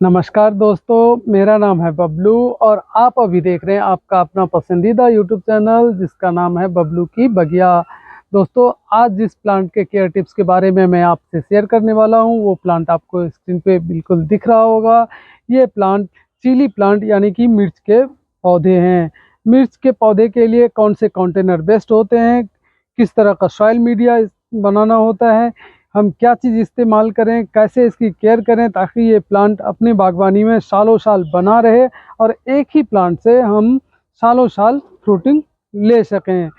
नमस्कार दोस्तों, मेरा नाम है बबलू और आप अभी देख रहे हैं आपका अपना पसंदीदा यूट्यूब चैनल जिसका नाम है बबलू की बगिया। दोस्तों, आज जिस प्लांट के केयर टिप्स के बारे में मैं आपसे शेयर करने वाला हूं वो प्लांट आपको स्क्रीन पे बिल्कुल दिख रहा होगा। ये प्लांट चिली प्लांट यानी कि मिर्च के पौधे हैं। मिर्च के पौधे के लिए कौन से कंटेनर बेस्ट होते हैं, किस तरह का सॉइल मीडिया बनाना होता है, हम क्या चीज़ इस्तेमाल करें, कैसे इसकी केयर करें ताकि ये प्लांट अपनी बागवानी में सालों साल बना रहे और एक ही प्लांट से हम सालों साल फ्रूटिंग ले सकें,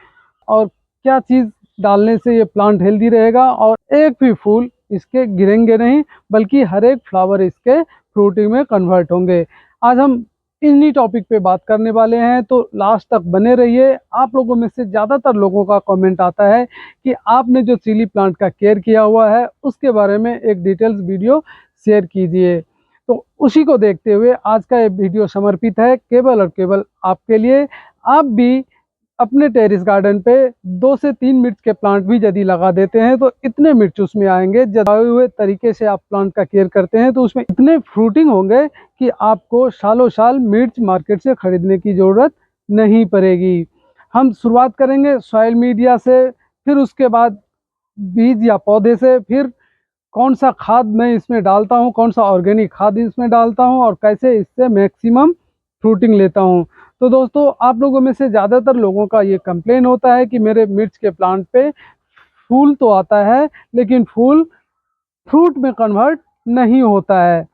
और क्या चीज़ डालने से ये प्लांट हेल्दी रहेगा और एक भी फूल इसके गिरेंगे नहीं बल्कि हर एक फ्लावर इसके फ्रूटिंग में कन्वर्ट होंगे। आज हम इन्हीं टॉपिक पे बात करने वाले हैं, तो लास्ट तक बने रहिए। आप लोगों में से ज़्यादातर लोगों का कमेंट आता है कि आपने जो चिली प्लांट का केयर किया हुआ है उसके बारे में एक डिटेल्स वीडियो शेयर कीजिए। तो उसी को देखते हुए आज का ये वीडियो समर्पित है केवल और केवल आपके लिए। आप भी अपने टेरेस गार्डन पे 2 से 3 मिर्च के प्लांट भी यदि लगा देते हैं तो इतने मिर्च उसमें आएंगे। जताए हुए तरीके से आप प्लांट का केयर करते हैं तो उसमें इतने फ्रूटिंग होंगे कि आपको सालों साल मिर्च मार्केट से खरीदने की ज़रूरत नहीं पड़ेगी। हम शुरुआत करेंगे सॉइल मीडिया से, फिर उसके बाद बीज या पौधे से, फिर कौन सा खाद मैं इसमें डालता हूँ, कौन सा ऑर्गेनिक खाद इसमें डालता हूँ और कैसे इससे मैक्सिमम फ्रूटिंग लेता हूँ। तो दोस्तों, आप लोगों में से ज़्यादातर लोगों का ये कंप्लेन होता है कि मेरे मिर्च के प्लांट पे फूल तो आता है लेकिन फूल फ्रूट में कन्वर्ट नहीं होता है।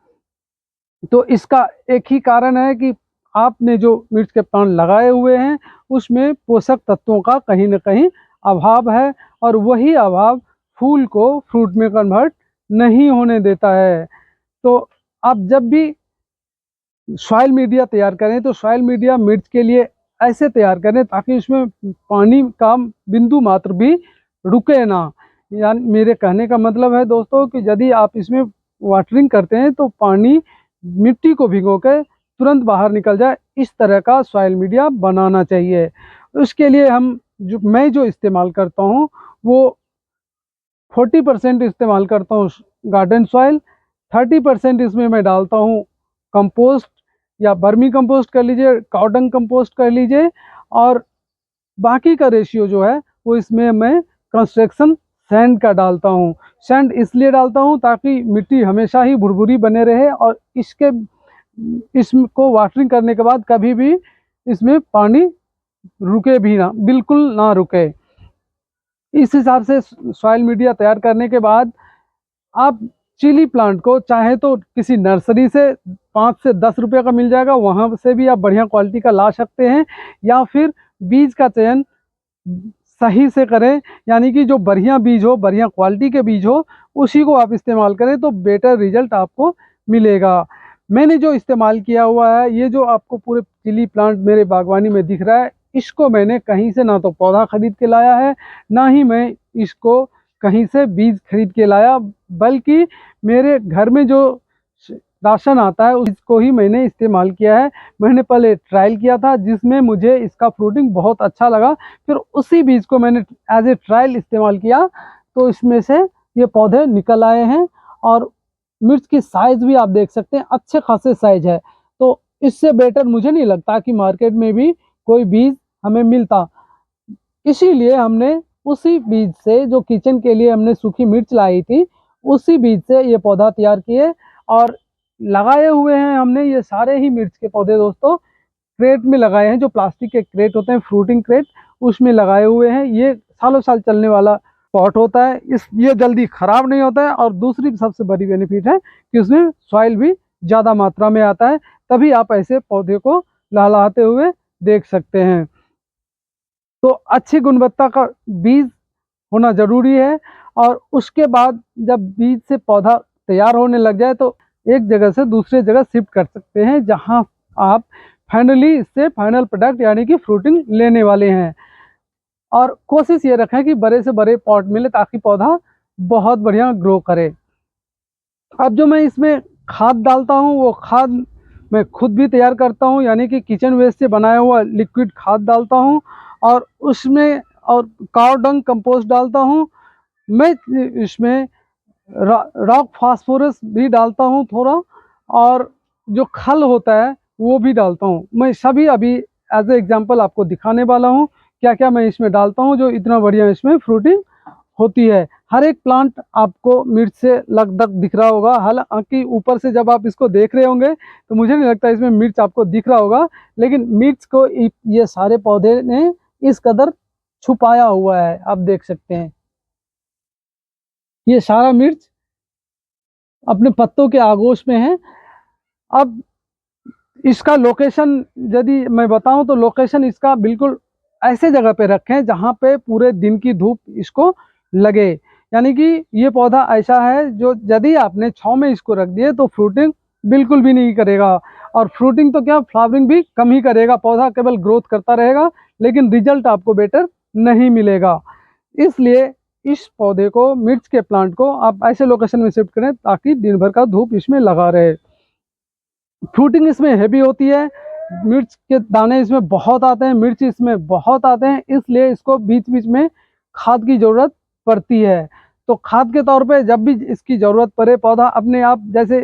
तो इसका एक ही कारण है कि आपने जो मिर्च के प्लांट लगाए हुए हैं उसमें पोषक तत्वों का कहीं ना कहीं अभाव है, और वही अभाव फूल को फ्रूट में कन्वर्ट नहीं होने देता है। तो आप जब भी सॉइल मीडिया तैयार करें तो सॉइल मीडिया मिर्च के लिए ऐसे तैयार करें ताकि उसमें पानी का बिंदु मात्र भी रुके ना। यानी मेरे कहने का मतलब है दोस्तों कि यदि आप इसमें वाटरिंग करते हैं तो पानी मिट्टी को भिगो के तुरंत बाहर निकल जाए, इस तरह का सॉइल मीडिया बनाना चाहिए। उसके लिए मैं जो इस्तेमाल करता हूँ वो 40% इस्तेमाल करता हूँ गार्डन सॉइल, 30% इसमें मैं डालता हूँ कंपोस्ट या वर्मी कंपोस्ट कर लीजिए, काउडंग कंपोस्ट कर लीजिए, और बाकी का रेशियो जो है वो इसमें मैं कंस्ट्रक्शन सैंड का डालता हूँ। सैंड इसलिए डालता हूँ ताकि मिट्टी हमेशा ही भुरभुरी बने रहे और इसको वाटरिंग करने के बाद कभी भी इसमें पानी रुके भी ना, बिल्कुल ना रुके। इस हिसाब से सॉइल मीडिया तैयार करने के बाद आप चिली प्लांट को चाहे तो किसी नर्सरी से 5 से 10 रुपये का मिल जाएगा, वहाँ से भी आप बढ़िया क्वालिटी का ला सकते हैं, या फिर बीज का चयन सही से करें, यानी कि जो बढ़िया बीज हो, बढ़िया क्वालिटी के बीज हो, उसी को आप इस्तेमाल करें तो बेटर रिजल्ट आपको मिलेगा। मैंने जो इस्तेमाल किया हुआ है, ये जो आपको पूरे चिली प्लांट मेरे बागवानी में दिख रहा है, इसको मैंने कहीं से ना तो पौधा खरीद के लाया है, ना ही मैं इसको कहीं से बीज खरीद के लाया, बल्कि मेरे घर में जो राशन आता है उसको ही मैंने इस्तेमाल किया है। मैंने पहले ट्रायल किया था जिसमें मुझे इसका फ्रूटिंग बहुत अच्छा लगा, फिर उसी बीज को मैंने एज ए ट्रायल इस्तेमाल किया तो इसमें से ये पौधे निकल आए हैं, और मिर्च की साइज़ भी आप देख सकते हैं, अच्छे खासे साइज है। तो इससे बेटर मुझे नहीं लगता कि मार्केट में भी कोई बीज हमें मिलता। इसीलिए हमने उसी बीज से, जो किचन के लिए हमने सूखी मिर्च लाई थी, उसी बीज से ये पौधा तैयार किए और लगाए हुए हैं हमने। ये सारे ही मिर्च के पौधे दोस्तों क्रेट में लगाए हैं, जो प्लास्टिक के क्रेट होते हैं, फ्रूटिंग क्रेट, उसमें लगाए हुए हैं। ये सालों साल चलने वाला पॉट होता है, ये जल्दी खराब नहीं होता है, और दूसरी सबसे बड़ी बेनिफिट है कि उसमें सॉइल भी ज़्यादा मात्रा में आता है। तभी आप ऐसे पौधे को लहलहाते हुए देख सकते हैं। तो अच्छी गुणवत्ता का बीज होना ज़रूरी है, और उसके बाद जब बीज से पौधा तैयार होने लग जाए तो एक जगह से दूसरे जगह शिफ्ट कर सकते हैं, जहां आप फाइनली इससे फाइनल प्रोडक्ट यानी कि फ्रूटिंग लेने वाले हैं। और कोशिश ये रखें कि बड़े से बड़े पॉट मिले ताकि पौधा बहुत बढ़िया ग्रो करे। अब जो मैं इसमें खाद डालता हूँ वो खाद मैं खुद भी तैयार करता हूँ, यानी कि किचन वेस्ट से बनाया हुआ लिक्विड खाद डालता हूँ, और उसमें और काव डंग कंपोस्ट डालता हूँ। मैं इसमें रॉक फास्फोरस भी डालता हूँ थोड़ा, और जो खल होता है वो भी डालता हूँ। मैं सभी अभी एज ए एग्जांपल आपको दिखाने वाला हूँ क्या क्या मैं इसमें डालता हूँ जो इतना बढ़िया इसमें फ्रूटिंग होती है। हर एक प्लांट आपको मिर्च से लगभग दिख रहा होगा, हालांकि ऊपर से जब आप इसको देख रहे होंगे तो मुझे नहीं लगता इसमें मिर्च आपको दिख रहा होगा, लेकिन मिर्च को ये सारे पौधे ने इस कदर छुपाया हुआ है। आप देख सकते हैं ये सारा मिर्च अपने पत्तों के आगोश में है। अब इसका लोकेशन यदि मैं बताऊं तो लोकेशन इसका बिल्कुल ऐसे जगह पे रखें जहां पे पूरे दिन की धूप इसको लगे। यानी कि ये पौधा ऐसा है जो यदि आपने छांव में इसको रख दिए तो फ्रूटिंग बिल्कुल भी नहीं करेगा, और फ्रूटिंग तो क्या फ्लावरिंग भी कम ही करेगा। पौधा केवल ग्रोथ करता रहेगा लेकिन रिजल्ट आपको बेटर नहीं मिलेगा। इसलिए इस पौधे को, मिर्च के प्लांट को आप ऐसे लोकेशन में शिफ्ट करें ताकि दिन भर का धूप इसमें लगा रहे। फ्रूटिंग इसमें हैवी होती है, मिर्च के दाने इसमें बहुत आते हैं, मिर्च इसमें बहुत आते हैं, इसलिए इसको बीच बीच में खाद की ज़रूरत पड़ती है। तो खाद के तौर पे जब भी इसकी ज़रूरत पड़े, पौधा अपने आप जैसे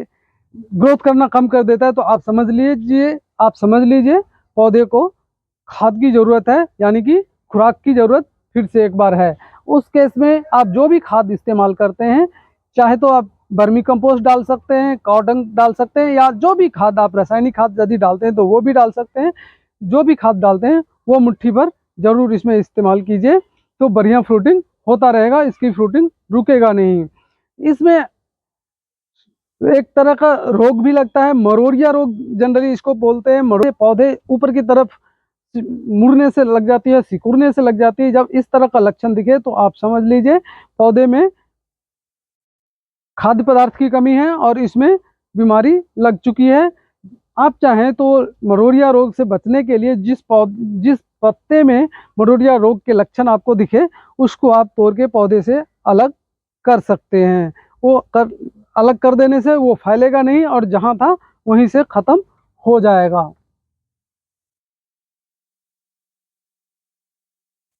ग्रोथ करना कम कर देता है तो आप समझ लीजिए पौधे को खाद की ज़रूरत है, यानी कि खुराक की ज़रूरत फिर से एक बार है। उस केस में आप जो भी खाद इस्तेमाल करते हैं, चाहे तो आप वर्मी कंपोस्ट डाल सकते हैं, कॉटन डाल सकते हैं, या जो भी खाद आप रासायनिक खाद यदि डालते हैं तो वो भी डाल सकते हैं। जो भी खाद डालते हैं वो मुट्ठी भर जरूर इसमें इस्तेमाल कीजिए, तो बढ़िया फ्रूटिंग होता रहेगा, इसकी फ्रूटिंग रुकेगा नहीं। इसमें एक तरह का रोग भी लगता है, मरोड़िया रोग जनरली इसको बोलते हैं। मरोड़े पौधे ऊपर की तरफ मुड़ने से लग जाती है, सिकुड़ने से लग जाती है। जब इस तरह का लक्षण दिखे तो आप समझ लीजिए पौधे में खाद्य पदार्थ की कमी है और इसमें बीमारी लग चुकी है। आप चाहें तो मरोड़िया रोग से बचने के लिए जिस पत्ते में मरोड़िया रोग के लक्षण आपको दिखे उसको आप तोड़ के पौधे से अलग कर सकते हैं। अलग कर देने से वो फैलेगा नहीं और जहां था वहीं से खत्म हो जाएगा।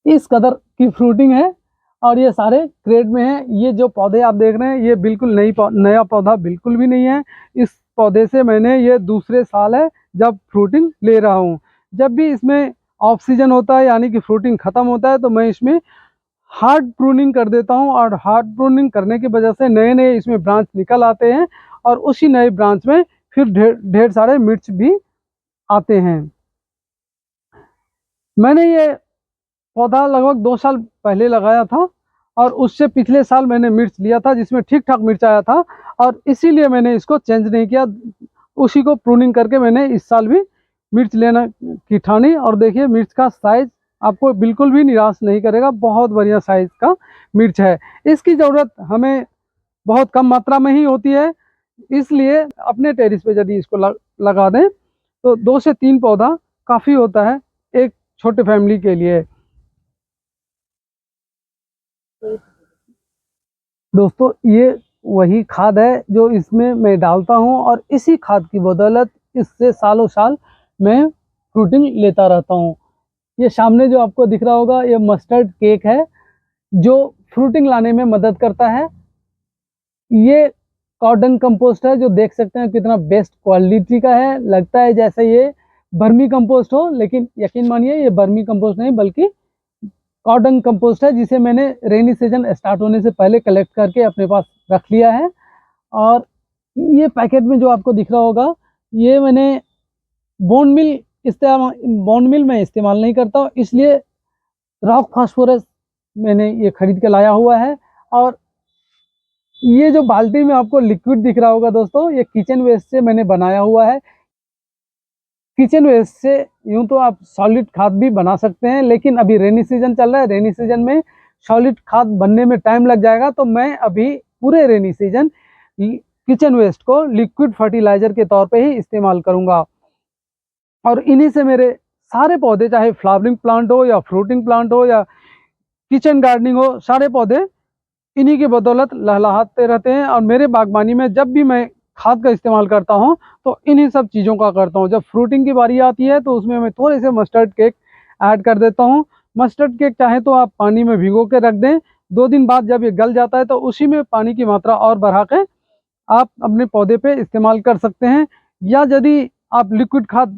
इस कदर की फ्रूटिंग है और ये सारे क्रेट में है। ये जो पौधे आप देख रहे हैं ये बिल्कुल नया पौधा बिल्कुल भी नहीं है। इस पौधे से मैंने ये दूसरे साल है जब फ्रूटिंग ले रहा हूँ। जब भी इसमें ऑफ सीजन होता है यानी कि फ्रूटिंग ख़त्म होता है तो मैं इसमें हार्ड प्रूनिंग कर देता हूँ, और हार्ड प्रूनिंग करने की वजह से नए नए इसमें ब्रांच निकल आते हैं और उसी नए ब्रांच में फिर ढेर सारे मिर्च भी आते हैं। मैंने ये पौधा लगभग 2 साल पहले लगाया था और उससे पिछले साल मैंने मिर्च लिया था जिसमें ठीक ठाक मिर्च आया था, और इसीलिए मैंने इसको चेंज नहीं किया। उसी को प्रूनिंग करके मैंने इस साल भी मिर्च लेना की ठानी, और देखिए मिर्च का साइज आपको बिल्कुल भी निराश नहीं करेगा, बहुत बढ़िया साइज का मिर्च है। इसकी ज़रूरत हमें बहुत कम मात्रा में ही होती है, इसलिए अपने टेरिस पे यदि इसको लगा दें तो 2 से 3 पौधा काफ़ी होता है एक छोटे फैमिली के लिए। दोस्तों ये वही खाद है जो इसमें मैं डालता हूँ, और इसी खाद की बदौलत इससे सालों साल मैं फ्रूटिंग लेता रहता हूँ। ये सामने जो आपको दिख रहा होगा ये मस्टर्ड केक है जो फ्रूटिंग लाने में मदद करता है। ये कॉटन कंपोस्ट है जो देख सकते हैं कितना बेस्ट क्वालिटी का है, लगता है जैसे ये बर्मी कंपोस्ट हो, लेकिन यकीन मानिए ये बर्मी कंपोस्ट नहीं बल्कि कॉटन कंपोस्ट है जिसे मैंने रेनी सीजन स्टार्ट होने से पहले कलेक्ट करके अपने पास रख लिया है। और ये पैकेट में जो आपको दिख रहा होगा ये मैंने बोन मिल में इस्तेमाल नहीं करता हूँ, इसलिए रॉक फास्फोरस मैंने ये खरीद के लाया हुआ है। और ये जो बाल्टी में आपको लिक्विड दिख रहा होगा दोस्तों, ये किचन वेस्ट से मैंने बनाया हुआ है। किचन वेस्ट से यूं तो आप सॉलिड खाद भी बना सकते हैं, लेकिन अभी रेनी सीजन चल रहा है, रेनी सीजन में सॉलिड खाद बनने में टाइम लग जाएगा, तो मैं अभी पूरे रेनी सीजन किचन वेस्ट को लिक्विड फर्टिलाइजर के तौर पे ही इस्तेमाल करूंगा। और इन्हीं से मेरे सारे पौधे, चाहे फ्लावरिंग प्लांट हो या फ्रूटिंग प्लांट हो या किचन गार्डनिंग हो, सारे पौधे इन्हीं की बदौलत लहलहाते रहते हैं। और मेरे बागबानी में जब भी मैं खाद का इस्तेमाल करता हूं तो इन्हीं सब चीज़ों का करता हूं। जब फ्रूटिंग की बारी आती है तो उसमें मैं थोड़े से मस्टर्ड केक ऐड कर देता हूं। मस्टर्ड केक चाहे तो आप पानी में भिगो के रख दें, 2 दिन बाद जब ये गल जाता है तो उसी में पानी की मात्रा और बढ़ा के आप अपने पौधे पे इस्तेमाल कर सकते हैं। या यदि आप लिक्विड खाद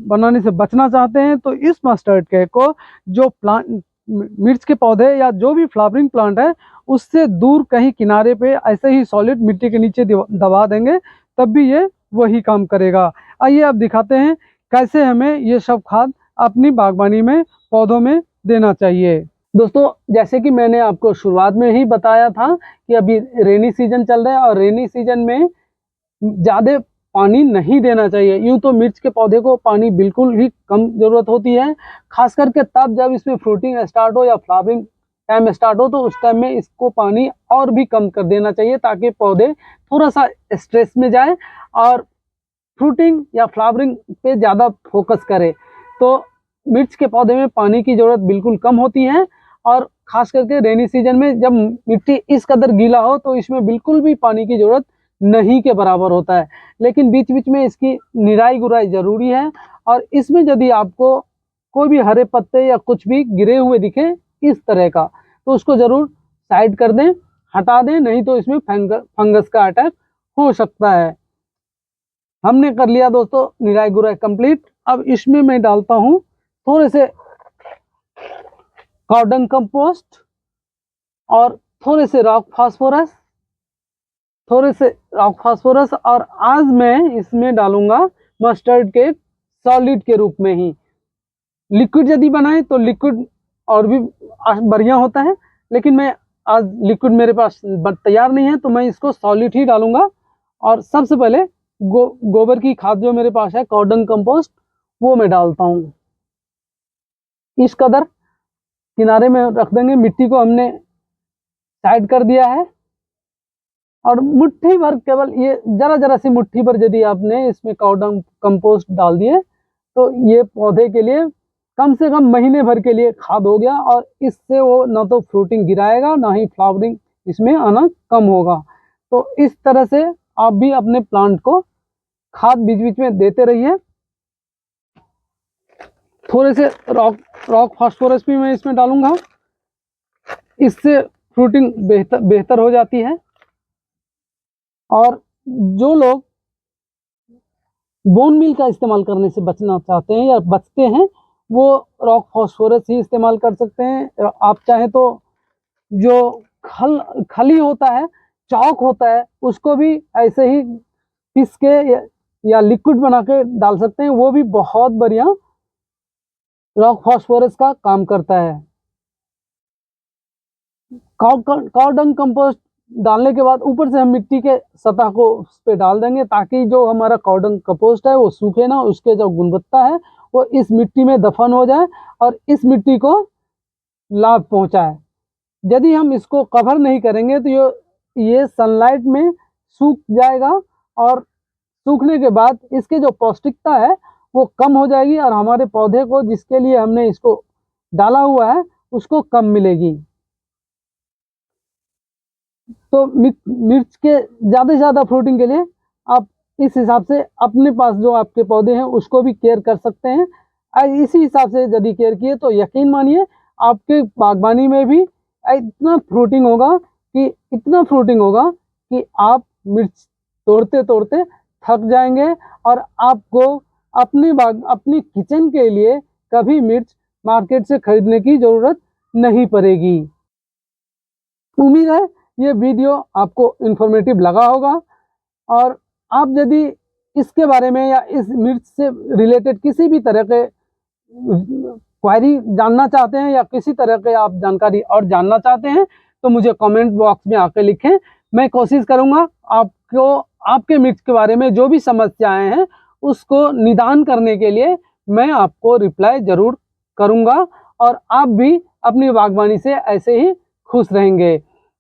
बनाने से बचना चाहते हैं तो इस मस्टर्ड केक को जो प्लांट मिर्च के पौधे या जो भी फ्लावरिंग प्लांट है उससे दूर कहीं किनारे पे ऐसे ही सॉलिड मिट्टी के नीचे दबा देंगे, तब भी ये वही काम करेगा। आइए अब दिखाते हैं कैसे हमें ये सब खाद अपनी बागवानी में पौधों में देना चाहिए। दोस्तों, जैसे कि मैंने आपको शुरुआत में ही बताया था कि अभी रेनी सीजन चल रहा है और रेनी सीजन में ज़्यादा पानी नहीं देना चाहिए। यूँ तो मिर्च के पौधे को पानी बिल्कुल ही कम ज़रूरत होती है, खास करके तब जब इसमें फ्रूटिंग स्टार्ट हो या फ्लावरिंग टाइम स्टार्ट हो, तो उस टाइम में इसको पानी और भी कम कर देना चाहिए ताकि पौधे थोड़ा सा स्ट्रेस में जाए और फ्रूटिंग या फ्लावरिंग पे ज़्यादा फोकस करे। तो मिर्च के पौधे में पानी की ज़रूरत बिल्कुल कम होती है और ख़ास करके रेनी सीजन में जब मिट्टी इस कदर गीला हो तो इसमें बिल्कुल भी पानी की ज़रूरत नहीं के बराबर होता है। लेकिन बीच बीच में इसकी निराई गुराई ज़रूरी है और इसमें यदि आपको कोई भी हरे पत्ते या कुछ भी गिरे हुए दिखे इस तरह का, तो उसको ज़रूर साइड कर दें, हटा दें, नहीं तो इसमें फंगस का अटैक हो सकता है। हमने कर लिया दोस्तों निराई गुराई कंप्लीट। अब इसमें मैं डालता हूँ थोड़े से काउ कंपोस्ट और थोड़े से रॉक फास्फोरस और आज मैं इसमें डालूंगा मस्टर्ड केक सॉलिड के रूप में ही। लिक्विड यदि बनाए तो लिक्विड और भी बढ़िया होता है, लेकिन मैं आज लिक्विड मेरे पास तैयार नहीं है तो मैं इसको सॉलिड ही डालूंगा। और सबसे पहले गोबर की खाद जो मेरे पास है काउ कंपोस्ट वो मैं डालता हूँ। इस कदर किनारे में रख देंगे। मिट्टी को हमने साइड कर दिया है और मुट्ठी भर, केवल ये जरा सी मुट्ठी भर यदि आपने इसमें काउ कंपोस्ट डाल दिए तो ये पौधे के लिए कम से कम महीने भर के लिए खाद हो गया और इससे वो ना तो फ्रूटिंग गिराएगा ना ही फ्लावरिंग इसमें आना कम होगा। तो इस तरह से आप भी अपने प्लांट को खाद बीच बीच में देते रहिए। थोड़े से रॉक फास्फोरस भी मैं इसमें डालूंगा, इससे फ्रूटिंग बेहतर हो जाती है। और जो लोग बोन मील का इस्तेमाल करने से बचना चाहते हैं या बचते हैं वो रॉक फास्फोरस ही इस्तेमाल कर सकते हैं। आप चाहे तो जो खली होता है, चौक होता है, उसको भी ऐसे ही पीस के या लिक्विड बना के डाल सकते हैं, वो भी बहुत बढ़िया रॉक फास्फोरस का काम करता है। काउ डंग कंपोस्ट डालने के बाद ऊपर से हम मिट्टी के सतह को उस पे डाल देंगे ताकि जो हमारा काउ डंग कंपोस्ट है वो सूखे ना, उसके जो गुणवत्ता है वो इस मिट्टी में दफन हो जाए और इस मिट्टी को लाभ पहुंचाए। यदि हम इसको कवर नहीं करेंगे तो ये सनलाइट में सूख जाएगा और सूखने के बाद इसके जो पौष्टिकता है वो कम हो जाएगी और हमारे पौधे को जिसके लिए हमने इसको डाला हुआ है उसको कम मिलेगी। तो मिर्च के ज़्यादा से ज़्यादा फ्रूटिंग के लिए आप इस हिसाब से अपने पास जो आपके पौधे हैं उसको भी केयर कर सकते हैं। इसी हिसाब से यदि केयर किए तो यकीन मानिए आपके बागवानी में भी इतना फ्रूटिंग होगा कि आप मिर्च तोड़ते तोड़ते थक जाएंगे और आपको अपनी किचन के लिए कभी मिर्च मार्केट से खरीदने की ज़रूरत नहीं पड़ेगी। उम्मीद है ये वीडियो आपको इन्फॉर्मेटिव लगा होगा और आप यदि इसके बारे में या इस मिर्च से रिलेटेड किसी भी तरह के क्वेरी जानना चाहते हैं या किसी तरह के आप जानकारी और जानना चाहते हैं तो मुझे कमेंट बॉक्स में आकर लिखें। मैं कोशिश करूंगा आपको आपके मिर्च के बारे में जो भी समस्याएं हैं उसको निदान करने के लिए मैं आपको रिप्लाई ज़रूर करूंगा और आप भी अपनी बागवानी से ऐसे ही खुश रहेंगे।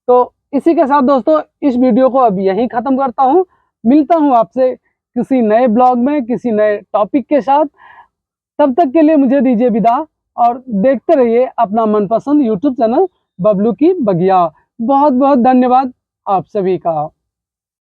तो इसी के साथ दोस्तों इस वीडियो को अब यहीं ख़त्म करता हूँ। मिलता हूँ आपसे किसी नए ब्लॉग में किसी नए टॉपिक के साथ। तब तक के लिए मुझे दीजिए विदा और देखते रहिए अपना मनपसंद यूट्यूब चैनल बबलू की बगिया। बहुत बहुत धन्यवाद आप सभी का।